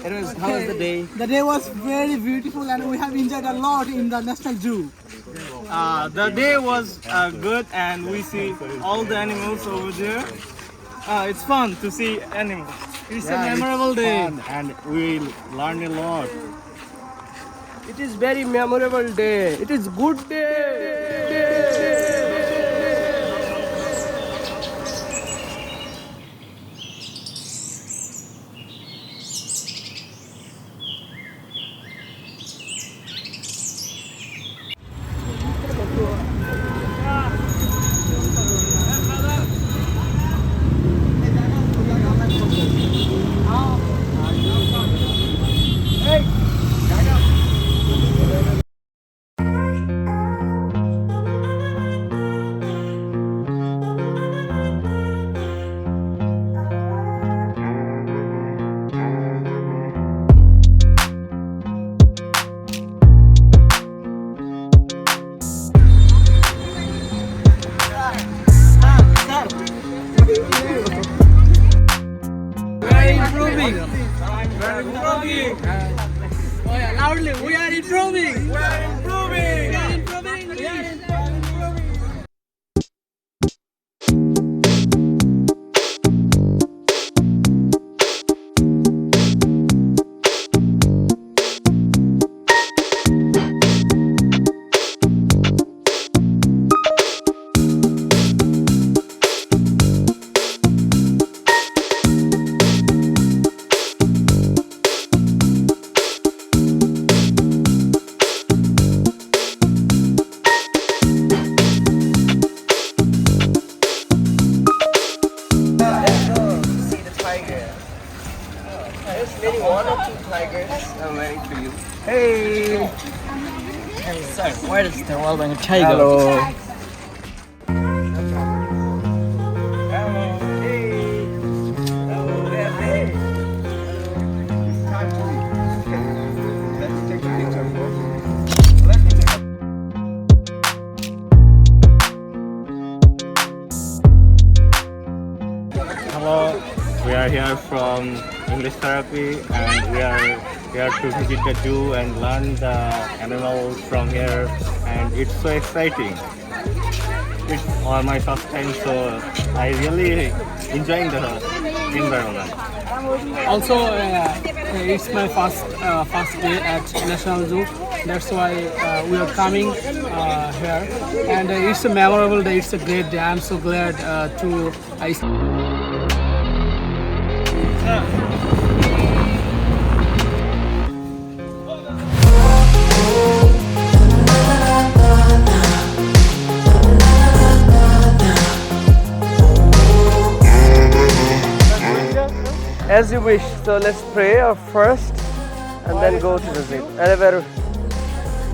How was the day? The day was very beautiful and we have enjoyed a lot in the National Zoo. The day was good and we see all the animals over there. It's fun to see animals. It's a memorable day. Fun and we learned a lot. It is very memorable day. It is good day. Oh yeah, loudly, we are improving. We are improving. We are improving. We are improving. There's maybe one or two tigers. I'm waiting for you. Hey! Hey, sir, where is the wild Bengal tiger? Hello! Hello, we are here from English therapy and we are here to visit the zoo and learn the animals from here, and it's so exciting. It's all my first time, so I really enjoying the environment. Also, it's my first day at National Zoo. That's why we are coming here, and it's a memorable day. It's a great day. I'm so glad to. As you wish. So let's pray first and then go to the zoo. Elevator.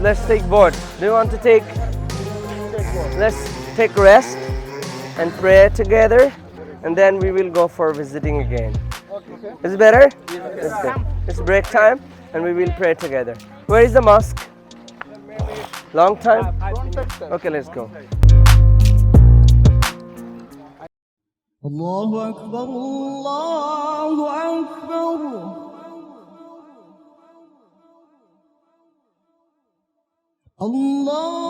Let's take board. Do you want to take? Let's take rest and pray together, and then we will go for visiting again. Is it better? Let's go. It's break time, and we will pray together. Where is the mosque? Long time? Okay, let's go. Allahu Akbar, Allahu Akbar. Allah